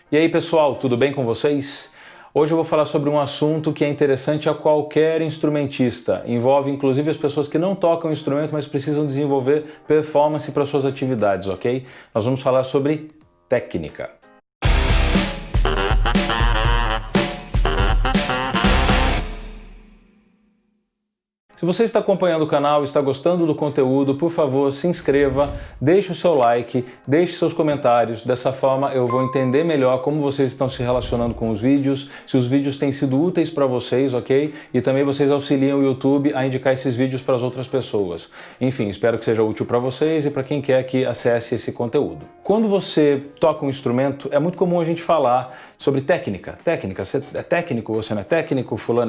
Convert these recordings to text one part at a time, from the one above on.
E aí pessoal, tudo bem com vocês? Hoje eu vou falar sobre um assunto que é interessante a qualquer instrumentista. Envolve inclusive as pessoas que não tocam instrumento, mas precisam desenvolver performance para suas atividades, ok? Nós vamos falar sobre técnica. Se você está acompanhando o canal, está gostando do conteúdo, por favor, se inscreva, deixe o seu like, deixe seus comentários. Dessa forma eu vou entender melhor como vocês estão se relacionando com os vídeos, se os vídeos têm sido úteis para vocês, ok? E também vocês auxiliam o YouTube a indicar esses vídeos para as outras pessoas. Enfim, espero que seja útil para vocês e para quem quer que acesse esse conteúdo. Quando você toca um instrumento, é muito comum a gente falar sobre técnica. Técnica, você é técnico, você não é técnico, fulano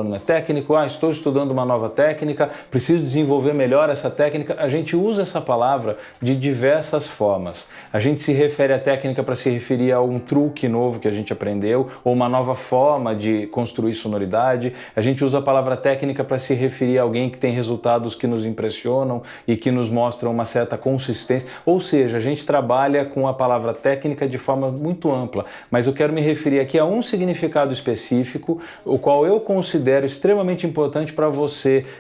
não é técnico, estou estudando uma nova técnica, preciso desenvolver melhor essa técnica. A gente usa essa palavra de diversas formas. A gente se refere à técnica para se referir a um truque novo que a gente aprendeu, ou uma nova forma de construir sonoridade. A gente usa a palavra técnica para se referir a alguém que tem resultados que nos impressionam e que nos mostram uma certa consistência. Ou seja, a gente trabalha com a palavra técnica de forma muito ampla, mas eu quero me referir aqui a um significado específico, o qual eu considero extremamente importante para você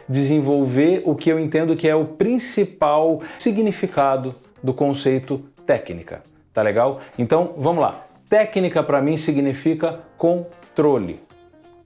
desenvolver o que eu entendo que é o principal significado do conceito técnica. Tá legal? Então, vamos lá. Técnica para mim significa controle.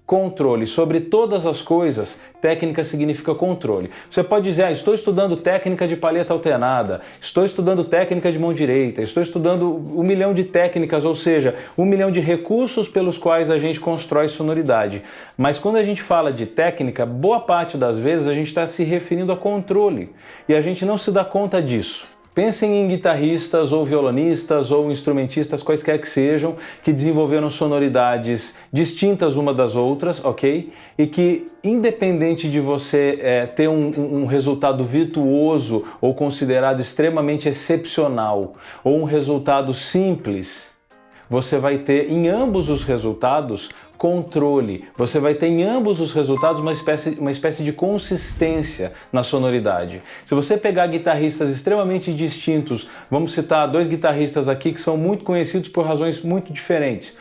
Controle sobre todas as coisas, técnica significa controle. Você pode dizer, estou estudando técnica de palheta alternada, estou estudando técnica de mão direita, estou estudando 1 milhão de técnicas, ou seja, 1 milhão de recursos pelos quais a gente constrói sonoridade. Mas quando a gente fala de técnica, boa parte das vezes a gente está se referindo a controle e a gente não se dá conta disso. Pensem em guitarristas ou violonistas ou instrumentistas, quaisquer que sejam, que desenvolveram sonoridades distintas uma das outras, ok? E que, independente de você ter um resultado virtuoso ou considerado extremamente excepcional, ou um resultado simples, você vai ter em ambos os resultados controle. Você vai ter em ambos os resultados uma espécie de consistência na sonoridade. Se você pegar guitarristas extremamente distintos, vamos citar 2 guitarristas aqui que são muito conhecidos por razões muito diferentes.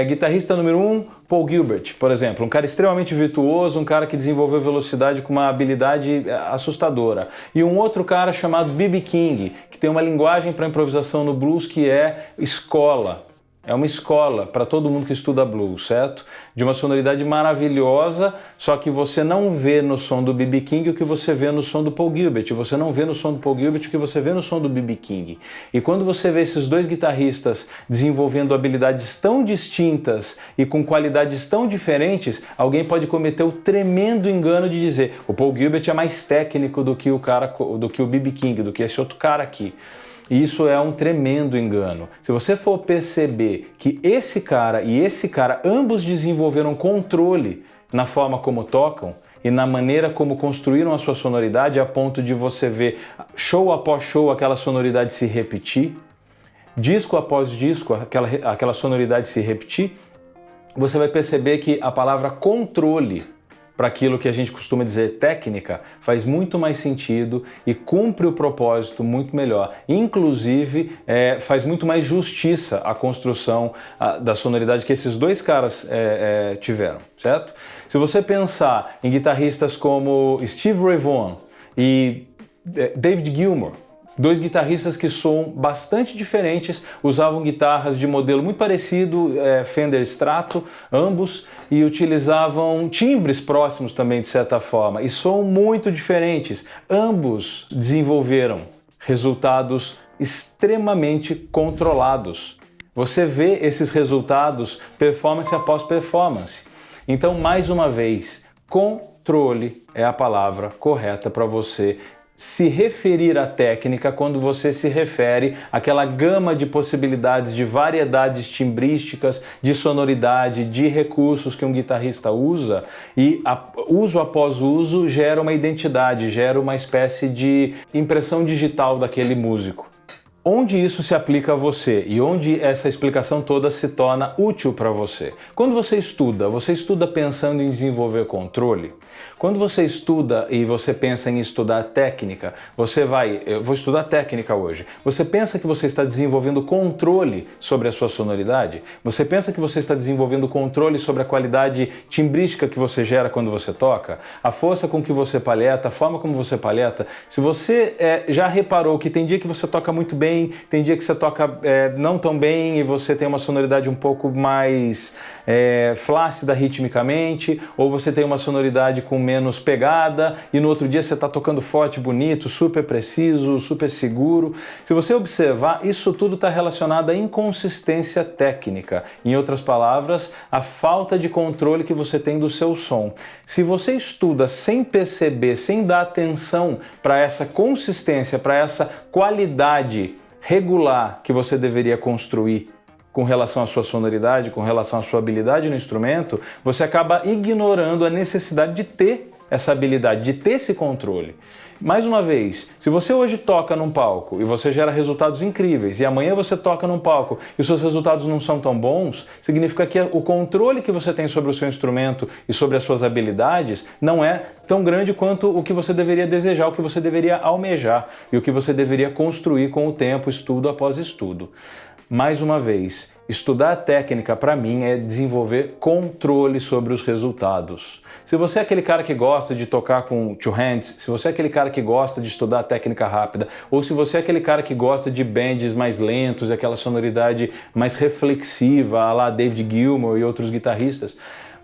Guitarrista número 1, Paul Gilbert, por exemplo, um cara extremamente virtuoso, um cara que desenvolveu velocidade com uma habilidade assustadora. E um outro cara chamado B.B. King, que tem uma linguagem para improvisação no blues que é escola. É uma escola para todo mundo que estuda blues, certo? De uma sonoridade maravilhosa, só que você não vê no som do B.B. King o que você vê no som do Paul Gilbert. Você não vê no som do Paul Gilbert o que você vê no som do B.B. King. E quando você vê esses 2 guitarristas desenvolvendo habilidades tão distintas e com qualidades tão diferentes, alguém pode cometer o tremendo engano de dizer o Paul Gilbert é mais técnico do que o B.B. King, do que esse outro cara aqui. E isso é um tremendo engano. Se você for perceber que esse cara e esse cara ambos desenvolveram controle na forma como tocam e na maneira como construíram a sua sonoridade, a ponto de você ver show após show aquela sonoridade se repetir, disco após disco aquela sonoridade se repetir, você vai perceber que a palavra controle para aquilo que a gente costuma dizer técnica, faz muito mais sentido e cumpre o propósito muito melhor. Inclusive, faz muito mais justiça à construção da sonoridade que esses 2 caras tiveram, certo? Se você pensar em guitarristas como Steve Ray Vaughan e David Gilmour, 2 guitarristas que soam bastante diferentes, usavam guitarras de modelo muito parecido, Fender Strato, ambos, e utilizavam timbres próximos também de certa forma, e soam muito diferentes. Ambos desenvolveram resultados extremamente controlados. Você vê esses resultados performance após performance. Então, mais uma vez, controle é a palavra correta para você se referir à técnica quando você se refere àquela gama de possibilidades, de variedades timbrísticas, de sonoridade, de recursos que um guitarrista usa, e uso após uso gera uma identidade, gera uma espécie de impressão digital daquele músico. Onde isso se aplica a você e onde essa explicação toda se torna útil para você? Quando você estuda pensando em desenvolver controle? Quando você estuda e você pensa em estudar técnica, eu vou estudar técnica hoje. Você pensa que você está desenvolvendo controle sobre a sua sonoridade? Você pensa que você está desenvolvendo controle sobre a qualidade timbrística que você gera quando você toca? A força com que você palheta, a forma como você palheta? Se você já reparou que tem dia que você toca muito bem, tem dia que você toca não tão bem e você tem uma sonoridade um pouco mais flácida ritmicamente, ou você tem uma sonoridade com menos pegada e no outro dia você está tocando forte, bonito, super preciso, super seguro. Se você observar, isso tudo está relacionado à inconsistência técnica. Em outras palavras, a falta de controle que você tem do seu som. Se você estuda sem perceber, sem dar atenção para essa consistência, para essa qualidade regular que você deveria construir com relação à sua sonoridade, com relação à sua habilidade no instrumento, você acaba ignorando a necessidade de ter essa habilidade, de ter esse controle. Mais uma vez, se você hoje toca num palco e você gera resultados incríveis e amanhã você toca num palco e os seus resultados não são tão bons, significa que o controle que você tem sobre o seu instrumento e sobre as suas habilidades não é tão grande quanto o que você deveria desejar, o que você deveria almejar e o que você deveria construir com o tempo, estudo após estudo. Mais uma vez, estudar técnica para mim é desenvolver controle sobre os resultados. Se você é aquele cara que gosta de tocar com two hands, se você é aquele cara que gosta de estudar técnica rápida, ou se você é aquele cara que gosta de bends mais lentos, aquela sonoridade mais reflexiva, à la David Gilmour e outros guitarristas,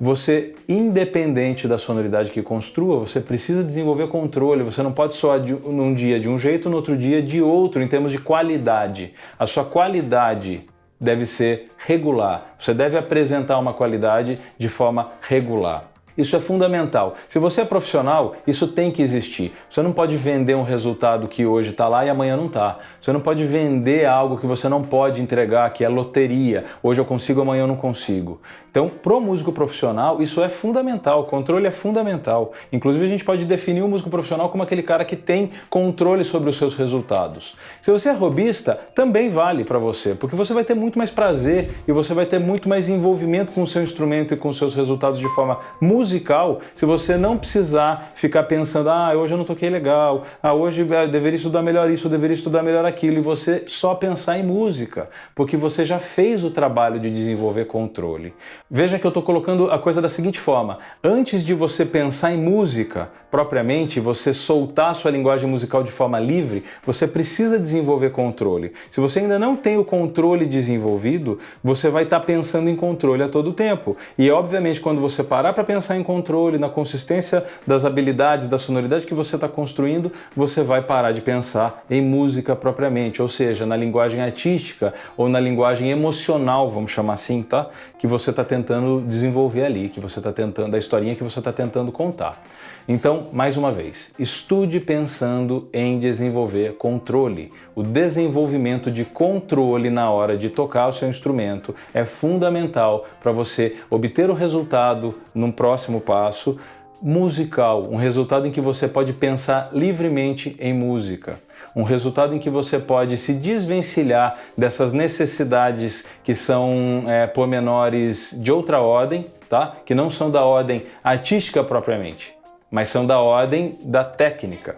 você, independente da sonoridade que construa, você precisa desenvolver controle. Você não pode soar num dia de um jeito, no outro dia de outro, em termos de qualidade. A sua qualidade deve ser regular. Você deve apresentar uma qualidade de forma regular. Isso é fundamental. Se você é profissional, isso tem que existir. Você não pode vender um resultado que hoje está lá e amanhã não está. Você não pode vender algo que você não pode entregar, que é loteria. Hoje eu consigo, amanhã eu não consigo. Então, pro músico profissional, isso é fundamental. O controle é fundamental. Inclusive, a gente pode definir o músico profissional como aquele cara que tem controle sobre os seus resultados. Se você é hobbyista, também vale para você, porque você vai ter muito mais prazer e você vai ter muito mais envolvimento com o seu instrumento e com os seus resultados de forma musical, se você não precisar ficar pensando, hoje eu não toquei legal, hoje eu deveria estudar melhor isso, eu deveria estudar melhor aquilo, e você só pensar em música, porque você já fez o trabalho de desenvolver controle. Veja que eu estou colocando a coisa da seguinte forma: antes de você pensar em música propriamente, você soltar a sua linguagem musical de forma livre, você precisa desenvolver controle. Se você ainda não tem o controle desenvolvido, você vai estar pensando em controle a todo tempo. E obviamente quando você parar para pensar em controle, na consistência das habilidades, da sonoridade que você está construindo, você vai parar de pensar em música propriamente, ou seja, na linguagem artística ou na linguagem emocional, vamos chamar assim, tá? Que você está tentando desenvolver ali, que você está tentando, da historinha que você está tentando contar. Então, mais uma vez, estude pensando em desenvolver controle. O desenvolvimento de controle na hora de tocar o seu instrumento é fundamental para você obter o resultado num próximo passo musical, um resultado em que você pode pensar livremente em música, um resultado em que você pode se desvencilhar dessas necessidades que são pormenores de outra ordem, tá? Que não são da ordem artística propriamente, mas são da ordem da técnica,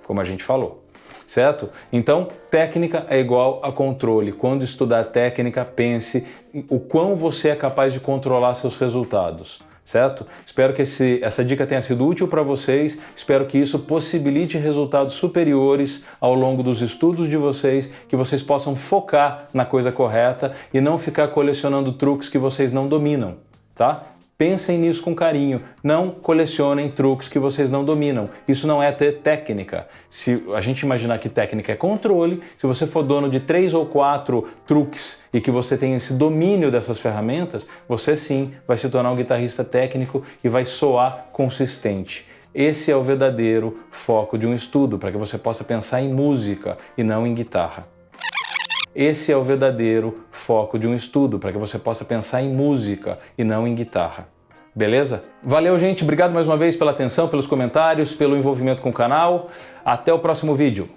como a gente falou, certo? Então, técnica é igual a controle. Quando estudar técnica, pense o quão você é capaz de controlar seus resultados, certo? Espero que essa dica tenha sido útil para vocês, espero que isso possibilite resultados superiores ao longo dos estudos de vocês, que vocês possam focar na coisa correta e não ficar colecionando truques que vocês não dominam, tá? Pensem nisso com carinho, não colecionem truques que vocês não dominam. Isso não é ter técnica. Se a gente imaginar que técnica é controle, se você for dono de 3 ou 4 truques e que você tem esse domínio dessas ferramentas, você sim vai se tornar um guitarrista técnico e vai soar consistente. Esse é o verdadeiro foco de um estudo, para que você possa pensar em música e não em guitarra. Esse é o verdadeiro foco de um estudo, para que você possa pensar em música e não em guitarra. Beleza? Valeu, gente. Obrigado mais uma vez pela atenção, pelos comentários, pelo envolvimento com o canal. Até o próximo vídeo.